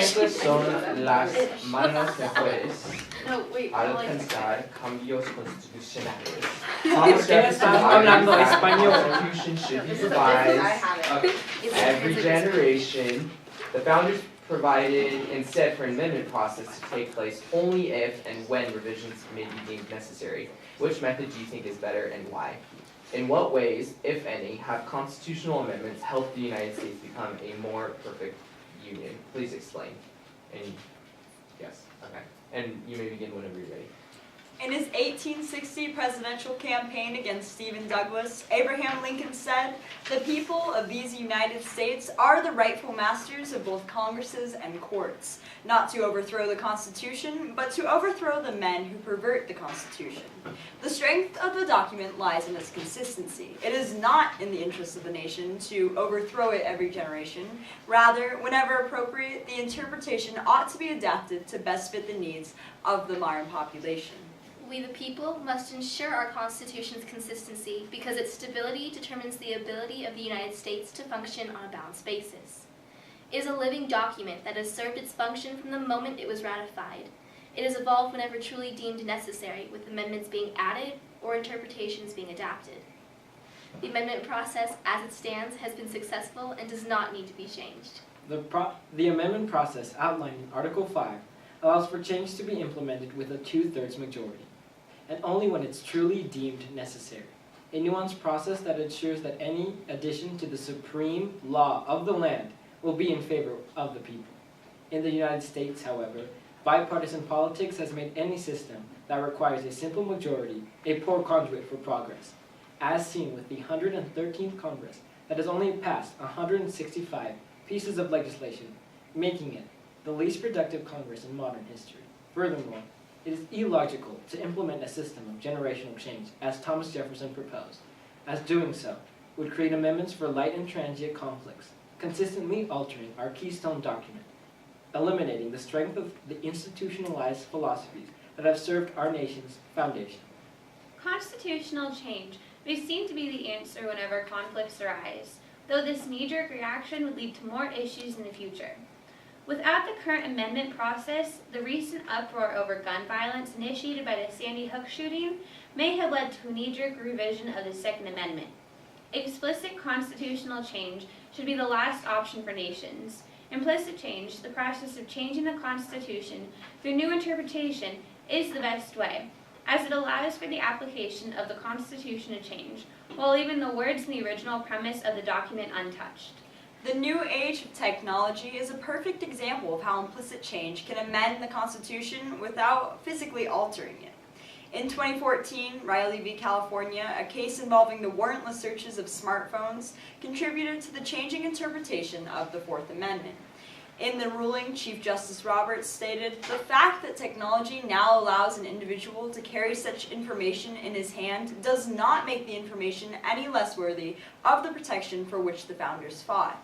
ejemplos son las manos mejores No, wait, al like, pensar cambios constitucionales. ¿Por qué estás hablando español? Constitution should be revised every generation. The founders provided instead for an amendment process to take place only if and when revisions may be deemed necessary. Which method do you think is better and why? In what ways, if any, have constitutional amendments helped the United States become a more perfect union? Please explain. And yes, okay. And you may begin whenever you're ready. In his 1860 presidential campaign against Stephen Douglas, Abraham Lincoln said, "The people of these United States are the rightful masters of both Congresses and courts, not to overthrow the Constitution, but to overthrow the men who pervert the Constitution." The strength of the document lies in its consistency. It is not in the interest of the nation to overthrow it every generation. Rather, whenever appropriate, the interpretation ought to be adapted to best fit the needs of the modern population. We the people must ensure our Constitution's consistency because its stability determines the ability of the United States to function on a balanced basis. It is a living document that has served its function from the moment it was ratified. It has evolved whenever truly deemed necessary, with amendments being added or interpretations being adapted. The amendment process, as it stands, has been successful and does not need to be changed. The amendment process outlined in Article 5 allows for change to be implemented with a 2/3 majority, and only when it's truly deemed necessary. A nuanced process that ensures that any addition to the supreme law of the land will be in favor of the people. In the United States, however, bipartisan politics has made any system that requires a simple majority a poor conduit for progress, as seen with the 113th Congress that has only passed 165 pieces of legislation, making it the least productive Congress in modern history. Furthermore, it is illogical to implement a system of generational change as Thomas Jefferson proposed, as doing so would create amendments for light and transient conflicts, consistently altering our keystone document, eliminating the strength of the institutionalized philosophies that have served our nation's foundation. Constitutional change may seem to be the answer whenever conflicts arise, though this knee-jerk reaction would lead to more issues in the future. Without the current amendment process, the recent uproar over gun violence initiated by the Sandy Hook shooting may have led to a knee-jerk revision of the Second Amendment. Explicit constitutional change should be the last option for nations. Implicit change, the process of changing the Constitution through new interpretation, is the best way, as it allows for the application of the Constitution to change, while leaving the words in the original premise of the document untouched. The new age of technology is a perfect example of how implicit change can amend the Constitution without physically altering it. In 2014, Riley v. California, a case involving the warrantless searches of smartphones, contributed to the changing interpretation of the Fourth Amendment. In the ruling, Chief Justice Roberts stated, "The fact that technology now allows an individual to carry such information in his hand does not make the information any less worthy of the protection for which the founders fought."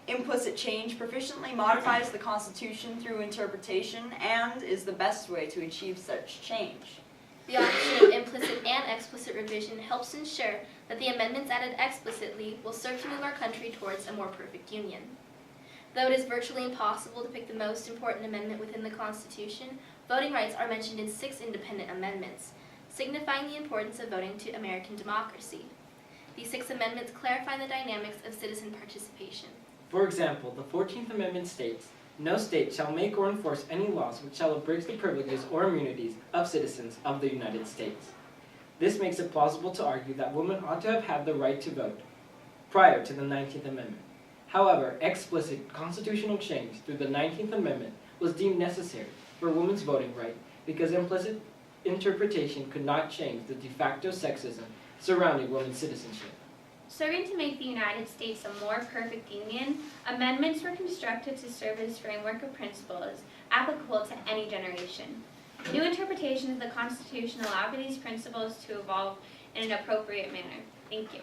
Implicit change proficiently modifies the Constitution through interpretation and is the best way to achieve such change. The option of implicit and explicit revision helps ensure that the amendments added explicitly will serve to move our country towards a more perfect union. Though it is virtually impossible to pick the most important amendment within the Constitution, voting rights are mentioned in 6 independent amendments, signifying the importance of voting to American democracy. These 6 amendments clarify the dynamics of citizen participation. For example, the 14th Amendment states, "No state shall make or enforce any laws which shall abridge the privileges or immunities of citizens of the United States." This makes it plausible to argue that women ought to have had the right to vote prior to the 19th Amendment. However, explicit constitutional change through the 19th Amendment was deemed necessary for women's voting right because implicit interpretation could not change the de facto sexism surrounding women's citizenship. Serving to make the United States a more perfect union, amendments were constructed to serve as framework of principles applicable to any generation. New interpretations of the Constitution allow for these principles to evolve in an appropriate manner. Thank you.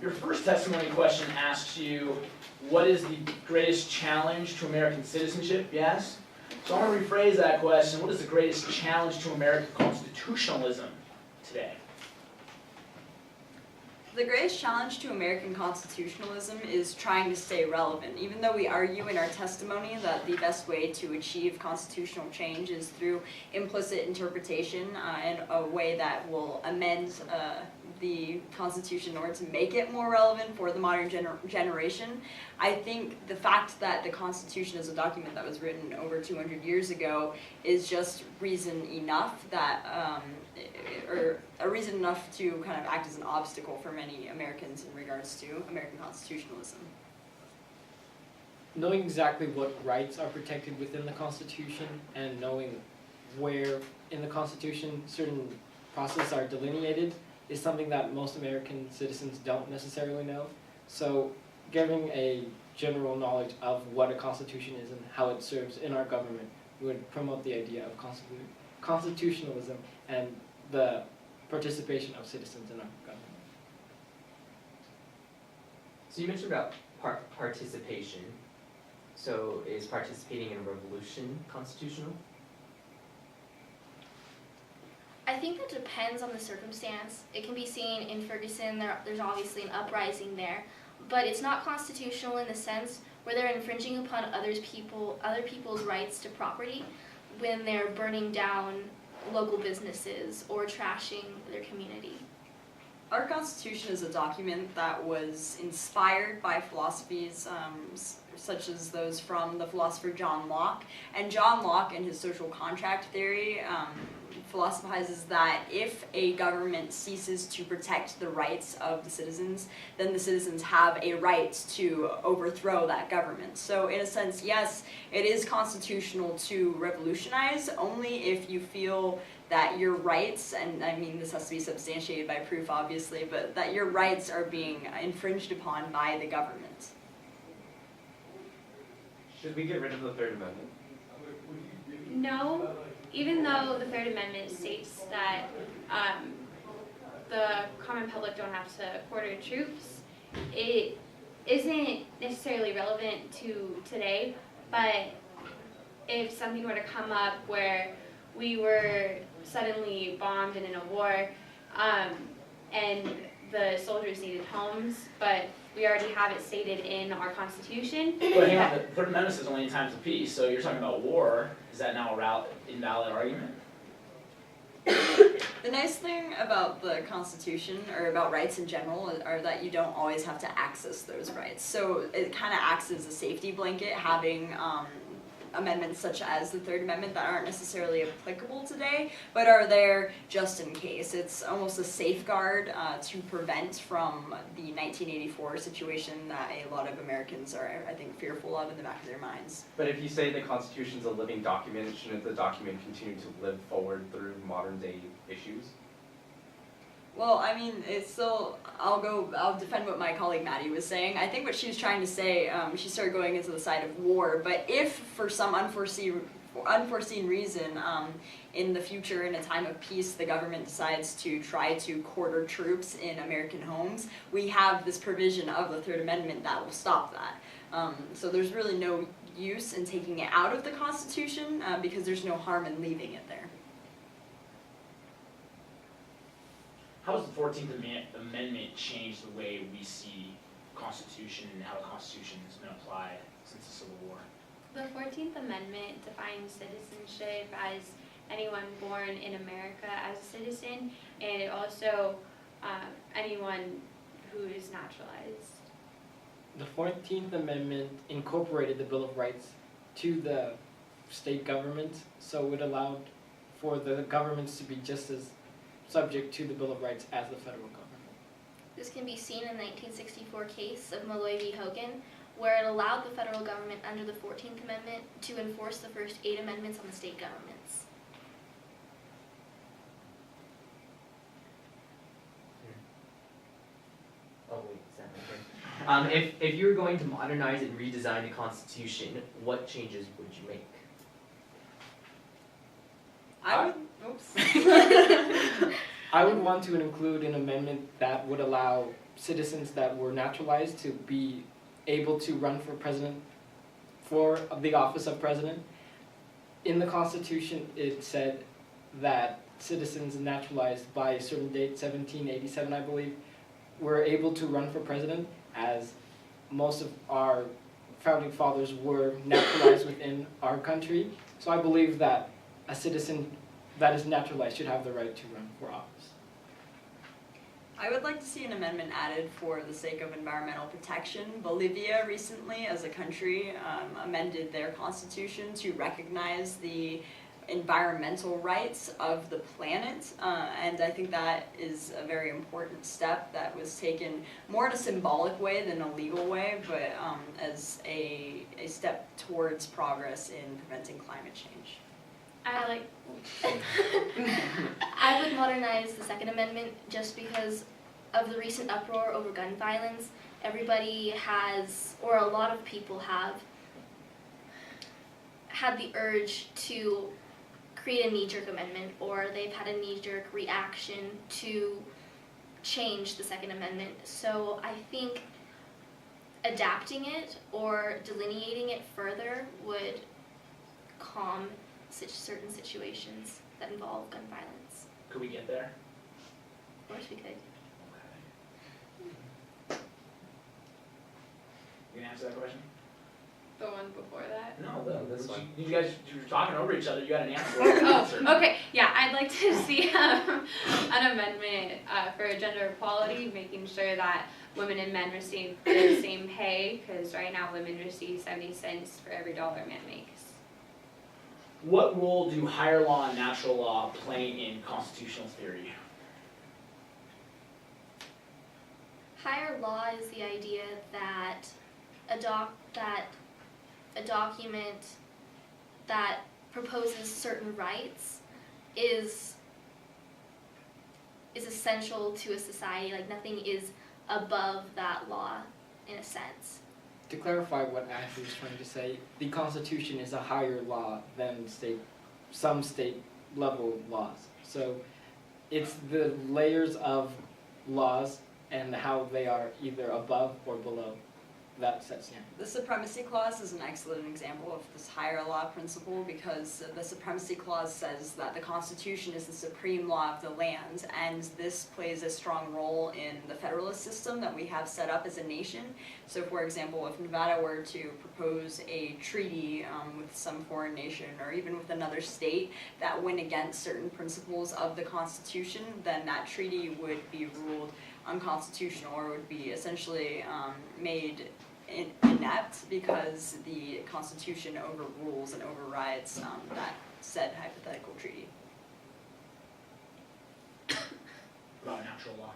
Your first testimony question asks you, what is the greatest challenge to American citizenship, yes? So I want to rephrase that question. What is the greatest challenge to American constitutionalism today? The greatest challenge to American constitutionalism is trying to stay relevant. Even though we argue in our testimony that the best way to achieve constitutional change is through implicit interpretation and a way that will amend the Constitution in order to make it more relevant for the modern generation, I think the fact that the Constitution is a document that was written over 200 years ago is just reason enough that, or a reason enough to kind of act as an obstacle for many Americans in regards to American constitutionalism. Knowing exactly what rights are protected within the Constitution and knowing where in the Constitution certain processes are delineated is something that most American citizens don't necessarily know. So giving a general knowledge of what a constitution is and how it serves in our government would promote the idea of constitutionalism and the participation of citizens in our government. So you mentioned about participation. So is participating in a revolution constitutional? I think that depends on the circumstance. It can be seen in Ferguson, there's obviously an uprising there, but it's not constitutional in the sense where they're infringing upon other people's rights to property when they're burning down local businesses or trashing their community. Our Constitution is a document that was inspired by philosophies such as those from the philosopher John Locke. And John Locke, in his social contract theory, philosophizes that if a government ceases to protect the rights of the citizens, then the citizens have a right to overthrow that government. So in a sense, yes, it is constitutional to revolutionize only if you feel that your rights, and I mean this has to be substantiated by proof obviously, but that your rights are being infringed upon by the government. Should we get rid of the Third Amendment? No, even though the Third Amendment states that the common public don't have to quarter troops, it isn't necessarily relevant to today, but if something were to come up where we were suddenly bombed and in a war, and the soldiers needed homes, but we already have it stated in our Constitution. But hang on, the Third Amendment says only in times of peace, so you're talking about war. Is that now a invalid argument? The nice thing about the Constitution, or about rights in general, are that you don't always have to access those rights. So it kind of acts as a safety blanket, having amendments such as the Third Amendment that aren't necessarily applicable today, but are there just in case. It's almost a safeguard to prevent from the 1984 situation that a lot of Americans are, I think, fearful of in the back of their minds. But if you say the Constitution's a living document, shouldn't the document continue to live forward through modern day issues? Well, I mean, it's still, I'll defend what my colleague Maddie was saying. I think what she was trying to say, she started going into the side of war, but if for some unforeseen reason, in the future, in a time of peace, the government decides to try to quarter troops in American homes, we have this provision of the Third Amendment that will stop that. So there's really no use in taking it out of the Constitution, because there's no harm in leaving it there. How has the 14th Amendment changed the way we see Constitution and how the Constitution has been applied since the Civil War? The 14th Amendment defines citizenship as anyone born in America as a citizen, and it also anyone who is naturalized. The 14th Amendment incorporated the Bill of Rights to the state government, so it allowed for the governments to be just as subject to the Bill of Rights as the federal government. This can be seen in the 1964 case of Malloy v. Hogan, where it allowed the federal government under the 14th Amendment to enforce the first 8 amendments on the state governments. Oh wait, is that my turn? If you were going to modernize and redesign the Constitution, what changes would you make? I would want to include an amendment that would allow citizens that were naturalized to be able to run for president, for the office of president. In the Constitution, it said that citizens naturalized by a certain date, 1787, I believe, were able to run for president, as most of our founding fathers were naturalized within our country. So I believe that a citizen that is naturalized should have the right to run for office. I would like to see an amendment added for the sake of environmental protection. Bolivia recently, as a country, amended their constitution to recognize the environmental rights of the planet, and I think that is a very important step that was taken more in a symbolic way than a legal way, but as a step towards progress in preventing climate change. I I would modernize the Second Amendment just because of the recent uproar over gun violence. Everybody has, or a lot of people have, had the urge to create a knee-jerk amendment, or they've had a knee-jerk reaction to change the Second Amendment. So I think adapting it or delineating it further would calm certain situations that involve gun violence. Could we get there? Of course we could. You gonna answer that question? the one before that. No, this one. You guys, you were talking over each other. You got an answer. Oh, okay. Yeah, I'd like to see an amendment for gender equality, making sure that women and men receive the same pay, because right now women receive 70 cents for every dollar a man makes. What role do higher law and natural law play in constitutional theory? Higher law is the idea that a document that proposes certain rights is essential to a society. Like, nothing is above that law in a sense. To clarify what Ashley was trying to say, the Constitution is a higher law than some state level laws. So it's the layers of laws and how they are either above or below that sets in. The Supremacy Clause is an excellent example of this higher law principle, because the Supremacy Clause says that the Constitution is the supreme law of the land, and this plays a strong role in the federalist system that we have set up as a nation. So, for example, if Nevada were to propose a treaty with some foreign nation or even with another state that went against certain principles of the Constitution, then that treaty would be ruled unconstitutional, or would be essentially made inept, because the Constitution overrules and overrides that said hypothetical treaty. About natural law.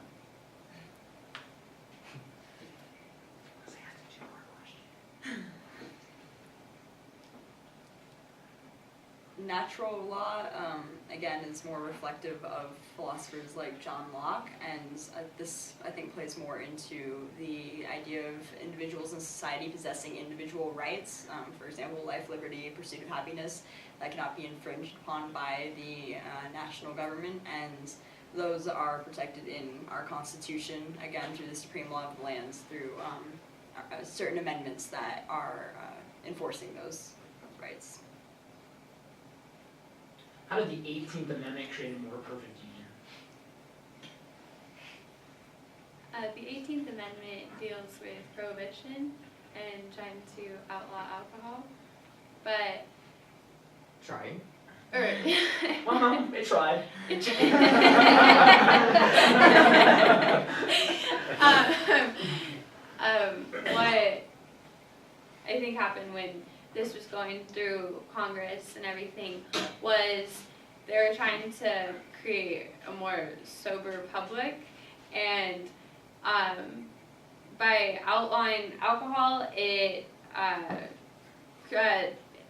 Natural law, again, is more reflective of philosophers like John Locke, and this, I think, plays more into the idea of individuals in society possessing individual rights, for example, life, liberty, pursuit of happiness, that cannot be infringed upon by the national government, and those are protected in our Constitution, again, through the supreme law of the land, through certain amendments that are enforcing those rights. How did the 18th Amendment create a more perfect union? The 18th Amendment deals with prohibition and trying to outlaw alcohol, but Trying. Well, they tried. What I think happened when this was going through Congress and everything was they were trying to create a more sober public, and by outlawing alcohol, it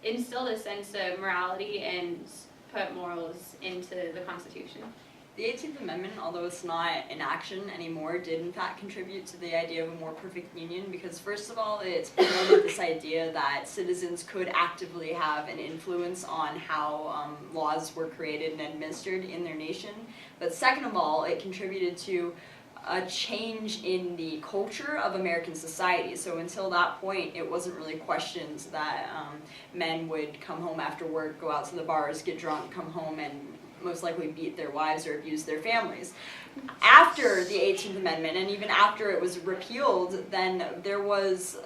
instilled a sense of morality and put morals into the Constitution. The 18th Amendment, although it's not in action anymore, did in fact contribute to the idea of a more perfect union, because first of all, it's promoted this idea that citizens could actively have an influence on how laws were created and administered in their nation. But second of all, it contributed to a change in the culture of American society. So until that point, it wasn't really questioned that men would come home after work, go out to the bars, get drunk, come home and most likely beat their wives or abuse their families. After the 18th Amendment, and even after it was repealed, then there was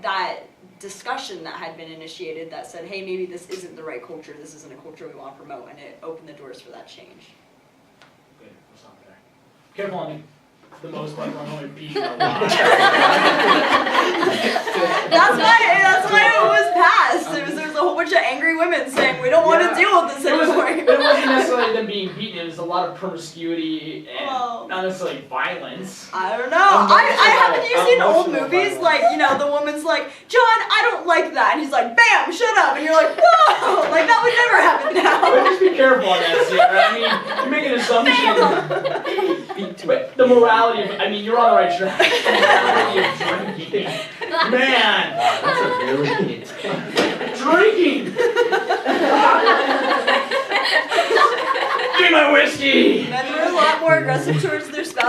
that discussion that had been initiated that said, hey, maybe this isn't the right culture, this isn't a culture we want to promote, and it opened the doors for that change. Good, we'll stop there. Careful on the most likely I'm going to beat you a lot. That's why it was passed. There was a whole bunch of angry women saying, we don't want to deal with this anymore. It wasn't necessarily them being beaten, it was a lot of promiscuity and Well, not necessarily violence. I don't know. Haven't you seen old Emotional movies? violence. Like, you know, the woman's like, John, I don't like that. And he's like, bam, shut up. And you're like, whoa! Like, that would never happen But now. just be careful on that, Sierra. I mean, you're making assumptions. But the morality of, I mean, you're on the right track. The morality of drinking. Man! That's a really intense. Drinking! Give me my whiskey! Men were a lot more aggressive towards their spouse.